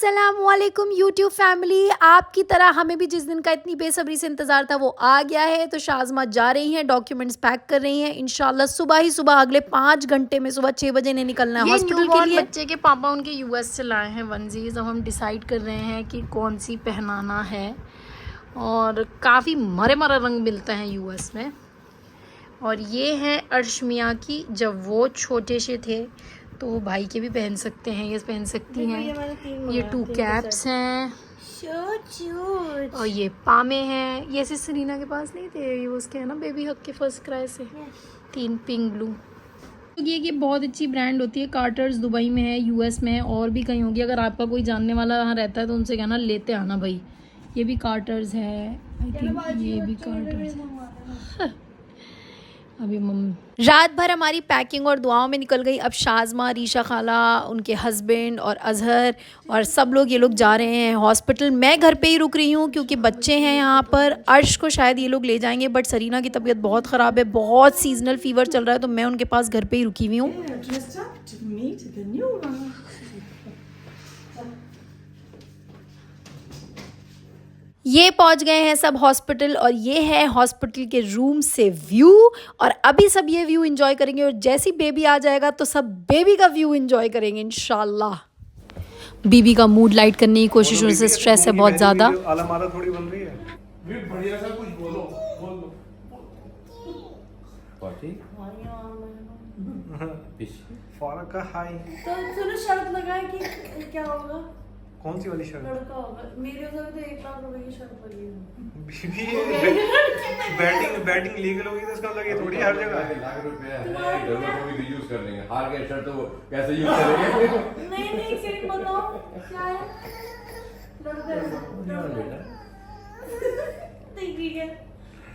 अस्सलामुअलैकुम YouTube family. आपकी तरह हमें भी जिस दिन का इतनी बेसब्री से इंतज़ार था वो आ गया है। तो शाज़मा जा रही हैं, डॉक्यूमेंट्स पैक कर रही हैं। इंशाल्लाह सुबह ही सुबह अगले 5 घंटे में सुबह 6 बजे ने निकलना है हॉस्पिटल के लिए। बच्चे के पापा उनके यूएस से लाए हैं वनजीज। अब हम डिसाइड कर रहे हैं कि कौन सी पहनाना है। और काफ़ी मरे मरे रंग मिलते हैं यूएस में। और ये है अर्श मियाँ की, जब वो छोटे से थे तो वो भाई के भी पहन सकते हैं, ये पहन सकती हैं। ये 2 कैप्स हैं और ये पामे हैं। ये ऐसे सरीना के पास नहीं थे, ये उसके हैं ना बेबी हक के फर्स्ट क्राई से। 3 पिंक ब्लू। ये बहुत अच्छी ब्रांड होती है। कार्टर्स दुबई में है, यूएस में है, और भी कहीं होगी। अगर आपका कोई जानने वाला वहाँ रहता है तो उनसे कहना लेते आना भाई। ये भी कार्टर्स है, आई थिंक ये भी कार्टर्स है। अभी रात भर हमारी पैकिंग और दुआओं में निकल गई। अब शाज़मा, रीशा खाला, उनके हस्बैंड और अजहर और सब लोग ये लोग जा रहे हैं हॉस्पिटल। मैं घर पे ही रुक रही हूँ क्योंकि बच्चे हैं यहाँ पर। अर्श को शायद ये लोग ले जाएंगे, बट सरीना की तबीयत बहुत ख़राब है, बहुत सीजनल फीवर चल रहा है, तो मैं उनके पास घर पे ही रुकी हुई हूँ। ये पहुंच गए हैं सब हॉस्पिटल और ये है हॉस्पिटल के रूम से व्यू। और अभी सब ये व्यू एंजॉय करेंगे और जैसी बेबी आ जाएगा तो सब बेबी का व्यू एंजॉय करेंगे इंशाल्लाह। बीबी का मूड लाइट करने की कोशिश, उनसे स्ट्रेस है बहुत ज़्यादा। थोड़ी बन रही है। बढ़िया सा कुछ बोलो, बोल दो। फौरक का हाई। तो सुनो, शर्त लगाए कि क्या होगा। कौन सी वाली शर्ट? लड़का होगा। मेरे उधर तो 1 लाख रुपए की शर्त लगी है। बैटिंग लीगल होगी तो इसका मतलब ये थोड़ी हर जगह 1 लाख रुपए है, घर में भी यूज कर लेंगे। हार गए शर्ट तो कैसे यूज करेंगे? नहीं एक सेकंड बताओ क्या है। लड़का ठीक है,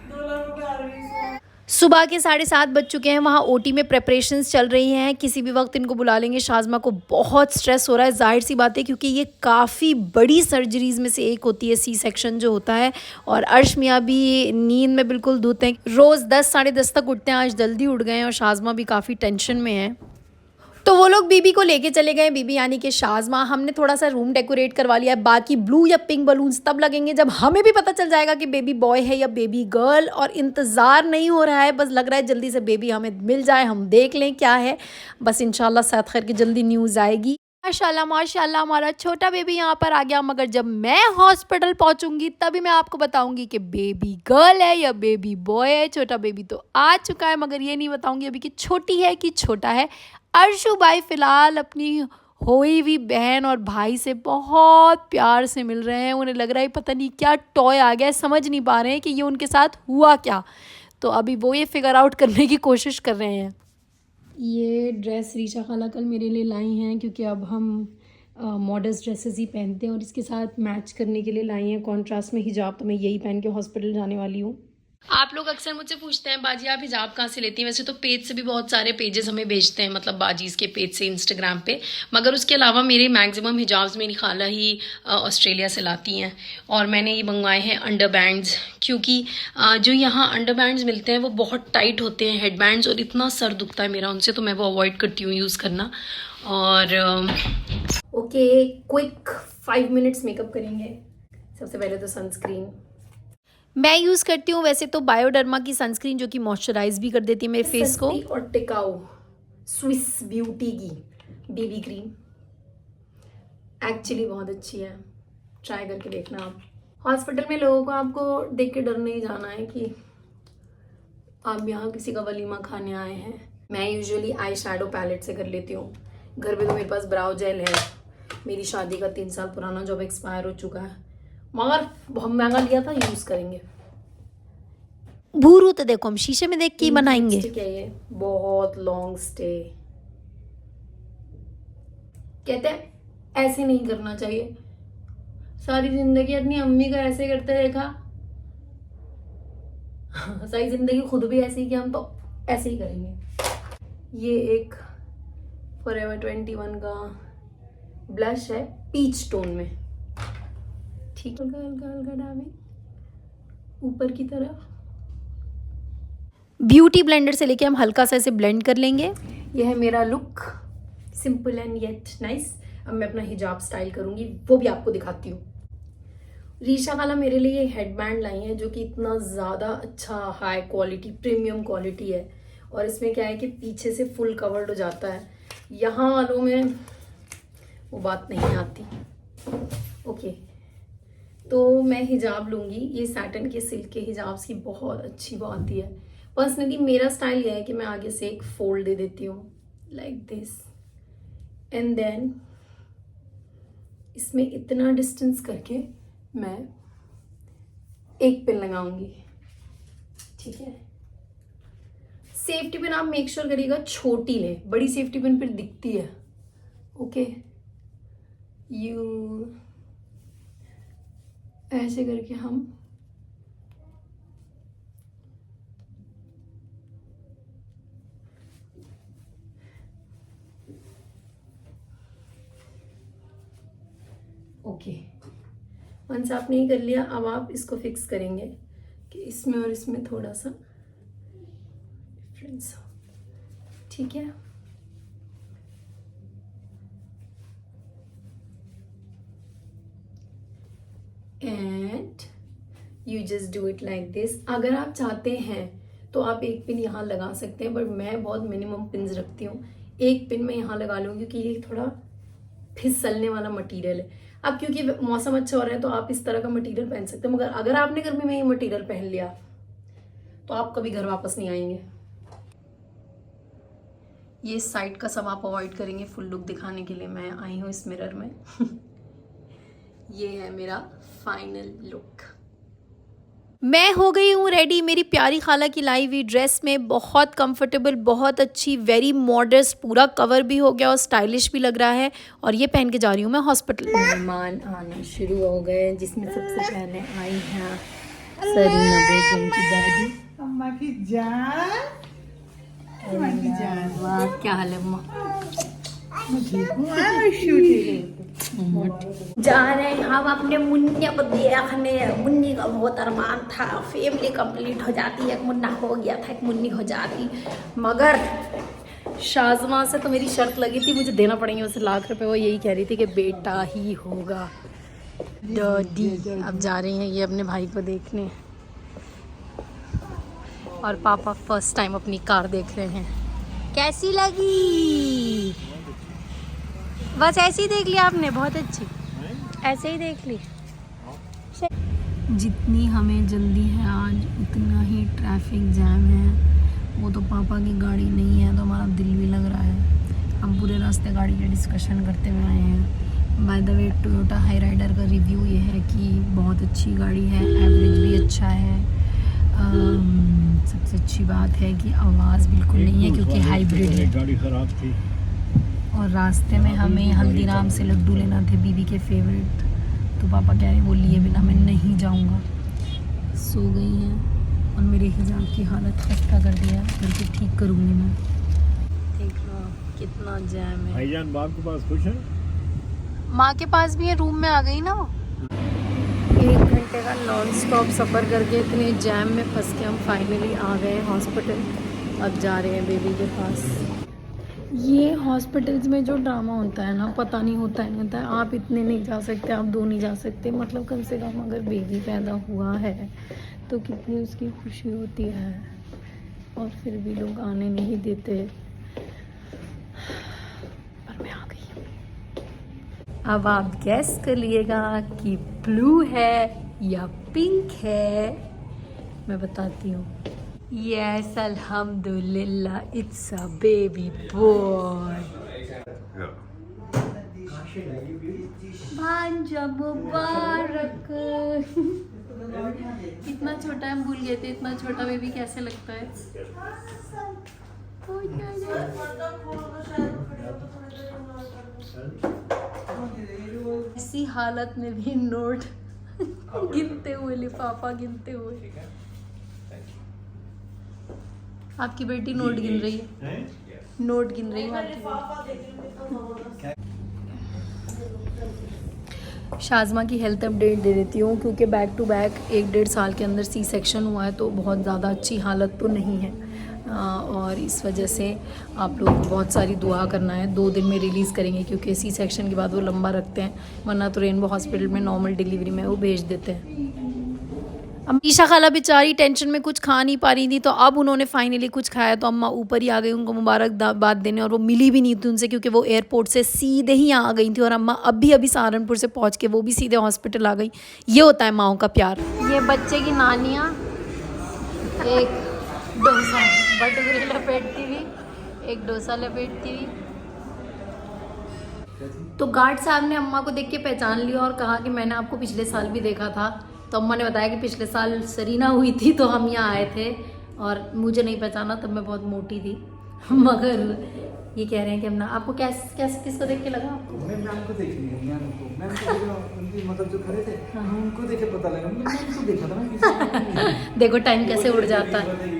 2 लाख रुपए आ रही है। सुबह के 7:30 बज चुके हैं। वहाँ ओटी में प्रेपरेशंस चल रही हैं, किसी भी वक्त इनको बुला लेंगे। शाज़मा को बहुत स्ट्रेस हो रहा है, जाहिर सी बात है, क्योंकि ये काफ़ी बड़ी सर्जरीज में से एक होती है, सी सेक्शन जो होता है। और अर्श मियाँ भी नींद में बिल्कुल धुत हैं, रोज़ 10 साढ़े 10 तक उठते हैं, आज जल्दी उठ गए हैं और शाज़मा भी काफ़ी टेंशन में है। तो वो लोग बीबी को लेके चले गए, बीबी यानी कि शाज़मा। हमने थोड़ा सा रूम डेकोरेट करवा लिया है। बाकी ब्लू या पिंक बलून्स तब लगेंगे जब हमें भी पता चल जाएगा कि बेबी बॉय है या बेबी गर्ल। और इंतज़ार नहीं हो रहा है, बस लग रहा है जल्दी से बेबी हमें मिल जाए, हम देख लें क्या है। बस इंशाल्लाह साथ खैर की जल्दी न्यूज़ आएगी। माशाल्लाह माशाल्लाह हमारा छोटा बेबी यहाँ पर आ गया। मगर जब मैं हॉस्पिटल पहुँचूंगी तभी मैं आपको बताऊंगी कि बेबी गर्ल है या बेबी बॉय है। छोटा बेबी तो आ चुका है, मगर ये नहीं बताऊंगी अभी कि छोटी है कि छोटा है। अर्शु भाई फ़िलहाल अपनी हुई हुई बहन और भाई से बहुत प्यार से मिल रहे हैं। उन्हें लग रहा है पता नहीं क्या टॉय आ गया है, समझ नहीं पा रहे हैं कि ये उनके साथ हुआ क्या। तो अभी वो ये फिगर आउट करने की कोशिश कर रहे हैं। ये ड्रेस रीशा खाला कल मेरे लिए लाई हैं, क्योंकि अब हम मॉडर्न ड्रेसेस ही पहनते हैं और इसके साथ मैच करने के लिए लाई हैं कॉन्ट्रास्ट में हिजाब। तो मैं यही पहन के हॉस्पिटल जाने वाली हूँ। आप लोग अक्सर मुझसे पूछते हैं बाजी आप हिजाब कहाँ से लेती हैं। वैसे तो पेज से भी बहुत सारे पेजेस हमें भेजते हैं, मतलब बाजीज़ के पेज से इंस्टाग्राम पे। मगर उसके अलावा मेरे मैक्सिमम हिजाब्स मेरी खाला ही ऑस्ट्रेलिया से लाती हैं। और मैंने ये मंगवाए हैं अंडर बैंड्स, क्योंकि जो यहाँ अंडर बैंड्स मिलते हैं वो बहुत टाइट होते हैं, हेड बैंड्स, और इतना सर दुखता है मेरा उनसे, तो मैं वो अवॉइड करती हूँ यूज़ करना। और ओके, क्विक 5 मिनट्स मेकअप करेंगे। सबसे पहले तो सनस्क्रीन मैं यूज़ करती हूँ वैसे तो बायोडर्मा की सनस्क्रीन, जो कि मॉइस्चराइज भी कर देती है मेरे फेस को। और टिकाऊ स्विस ब्यूटी की बेबी क्रीम एक्चुअली बहुत अच्छी है, ट्राई करके देखना आप। हॉस्पिटल में लोगों को आपको देख के डर नहीं जाना है कि आप यहाँ किसी का वलीमा खाने आए हैं। मैं यूजुअली आई शैडो पैलेट से कर लेती हूँ। घर पे तो मेरे पास ब्राउ जेल है, मेरी शादी का 3 साल पुराना जो अब एक्सपायर हो चुका है, मगर बहुत महंगा लिया था, यूज करेंगे। भूरू तो देखो हम शीशे में देख के ही बनाएंगे। क्या ये बहुत लॉन्ग स्टे, कहते हैं ऐसे नहीं करना चाहिए। सारी जिंदगी अपनी अम्मी का ऐसे करते देखा, सारी जिंदगी खुद भी ऐसे ही कि हम तो ऐसे ही करेंगे। ये एक फॉरएवर 21 का ब्लश है पीच टोन में, ठीक है। हल्का डालें ऊपर की तरफ। ब्यूटी ब्लेंडर से लेके हम हल्का सा इसे ब्लेंड कर लेंगे। यह है मेरा look, simple and yet nice. अब मैं अपना हिजाब स्टाइल करूँगी, वो भी आपको दिखाती हूँ। रीशा खाला मेरे लिए हेडबैंड लाई है जो कि इतना ज़्यादा अच्छा हाई क्वालिटी प्रीमियम क्वालिटी है, और इसमें क्या है कि पीछे से फुल कवर्ड हो जाता है। यहाँ वालों में वो बात नहीं आती। ओके, तो मैं हिजाब लूँगी। ये सैटन के सिल्क के हिजाब की बहुत अच्छी वो आती है। पर्सनली मेरा स्टाइल यह है कि मैं आगे से एक फोल्ड दे देती हूँ लाइक दिस, एंड देन इसमें इतना डिस्टेंस करके मैं एक पिन लगाऊंगी, ठीक है। सेफ्टी पिन आप मेक श्योर करिएगा छोटी लें, बड़ी सेफ्टी पिन फिर दिखती है। ओके, यू ऐसे करके हम ओके, वंस आपने ये कर लिया, अब आप इसको फिक्स करेंगे कि इसमें और इसमें थोड़ा सा डिफरेंस हो, ठीक है। And you just do it like this. अगर आप चाहते हैं तो आप एक पिन यहाँ लगा सकते हैं, बट मैं बहुत मिनिमम पिन्स रखती हूँ। एक पिन मैं यहाँ लगा लूँगी क्योंकि ये थोड़ा फिसलने वाला मटेरियल है। अब क्योंकि मौसम अच्छा हो रहा है तो आप इस तरह का मटेरियल पहन सकते हैं, मगर अगर आपने गर्मी में ये मटेरियल पहन लिया तो आप कभी घर वापस नहीं आएंगे। ये साइड का सब आप अवॉइड करेंगे फुल लुक दिखाने के लिए मैं आई हूँ इस मिरर में। ये है मेरा फाइनल लुक। मैं हो गई हूँ रेडी मेरी प्यारी खाला की लाई हुई ड्रेस में। बहुत कंफर्टेबल, बहुत अच्छी, वेरी मॉडर्स्ट, पूरा कवर भी हो गया और स्टाइलिश भी लग रहा है। और ये पहन के जा रही हूँ मैं हॉस्पिटल। मेहमान आना शुरू हो गए, जिसमें सबसे पहले आई हैं सरीना बेगम की दादी। अम्मा की जान, अम्मा की जान। वाह, क्या हाल है अम्मा? जा रहे हैं हम अपने मुन्नी को देखने। मुन्नी का बहुत अरमान था, फैमिली कंप्लीट हो जाती, एक मुन्ना हो गया था, एक मुन्नी हो जाती, मगर शाज़मा से तो मेरी शर्त लगी थी मुझे देना पड़ेंगे उसे ₹1,00,000। वो यही कह रही थी कि बेटा ही होगा डैडी। अब जा रही हैं ये अपने भाई को देखने, और पापा फर्स्ट टाइम अपनी कार देख रहे हैं। कैसी लगी? बस ऐसे ही देख लिया आपने? बहुत अच्छी, ऐसे ही देख ली। जितनी हमें जल्दी है आज उतना ही ट्रैफिक जैम है। वो तो पापा की गाड़ी नहीं है तो हमारा दिल भी लग रहा है। हम पूरे रास्ते गाड़ी के डिस्कशन करते हुए आए हैं। By the way Toyota Hyryder का रिव्यू ये है कि बहुत अच्छी गाड़ी है, एवरेज भी अच्छा है। सबसे अच्छी बात है कि आवाज़ बिल्कुल नहीं है क्योंकि हाइब्रिड है। गाड़ी खराब थी और रास्ते में हमें हल्दीराम से लड्डू लेना थे बीबी के फेवरेट, तो पापा कह रहे हैं वो लिए बिना मैं नहीं जाऊंगा। सो गई हैं और मेरे हिजाब की हालत खस्ता कर दिया, करके ठीक करूँगी मैं। देख लो कितना जैम है। भाईजान बाप के पास खुश है? माँ के पास भी है, रूम में आ गई ना वो। 1 घंटे का नॉन स्टॉप सफ़र करके इतने जैम में फंस के हम फाइनली आ गए हॉस्पिटल। अब जा रहे हैं बेबी के पास। ये हॉस्पिटल्स में जो ड्रामा होता है ना, पता नहीं होता है होता है। आप इतने नहीं जा सकते, आप 2 नहीं जा सकते, मतलब कम से कम अगर बेबी पैदा हुआ है तो कितनी उसकी खुशी होती है, और फिर भी लोग आने नहीं देते। पर मैं आ गई हूँ। अब आप गैस कर लिएगा कि ब्लू है या पिंक है। मैं बताती हूँ। यस, अल्हम्दुलिल्लाह, इट्स अ बेबी बॉय। भांजा मुबारक। इतना छोटा हम भूल गए थे, इतना छोटा बेबी कैसे लगता है। इसी हालत में भी नोट गिनते हुए, लिफाफा गिनते हुए। आपकी बेटी नोट गिन रही है, नोट गिन रही है आपकी बेटी। शाज़मा की हेल्थ अपडेट दे देती हूँ क्योंकि बैक टू बैक 1-1.5 साल के अंदर सी सेक्शन हुआ है, तो बहुत ज़्यादा अच्छी हालत तो नहीं है। और इस वजह से आप लोगों को बहुत सारी दुआ करना है। 2 दिन में रिलीज़ करेंगे क्योंकि सी सेक्शन के बाद वो लंबा रखते हैं, वरना तो रेनबो हॉस्पिटल में नॉर्मल डिलीवरी में वो भेज देते हैं। अमीशा खाला बेचारी टेंशन में कुछ खा नहीं पा रही थी, तो अब उन्होंने फाइनली कुछ खाया तो अम्मा ऊपर ही आ गई उनको मुबारकबाद देने, और वो मिली भी नहीं थी उनसे क्योंकि वो एयरपोर्ट से सीधे ही आ गई थी, और अम्मा अभी सहारनपुर से पहुंच के वो भी सीधे हॉस्पिटल आ गई। ये होता है माओ का प्यार। ये बच्चे की नानियाँ एक डोसा बटुरे लपेटती हुई, एक डोसा लपेटती हुई। तो गार्ड साहब ने अम्मा को देख के पहचान लिया और कहा कि मैंने आपको पिछले साल भी देखा था। तो अम्मा ने बताया कि पिछले साल सरीना हुई थी तो हम यहाँ आए थे, और मुझे नहीं पहचाना, तब मैं बहुत मोटी थी। मगर ये कह रहे हैं कि हम ना, आपको किसको देख के लगा आपको? मैं मैम को देख लिया, मैम को देखा, उनकी मतलब जो खड़े थे उनको देखे पता लगा, मैम को देखा था ना किसी। देखो टाइम कैसे उड़ जाता है।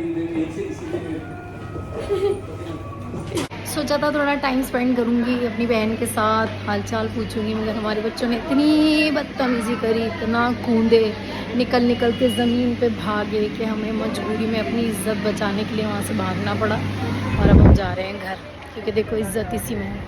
सोचा था थोड़ा टाइम स्पेंड करूंगी अपनी बहन के साथ, हालचाल पूछूंगी, मगर हमारे बच्चों ने इतनी बदतमीज़ी करी, इतना कूदे, निकल के ज़मीन पे भागे कि हमें मजबूरी में अपनी इज़्ज़त बचाने के लिए वहाँ से भागना पड़ा। और अब हम जा रहे हैं घर, क्योंकि देखो इज़्ज़त इसी में है।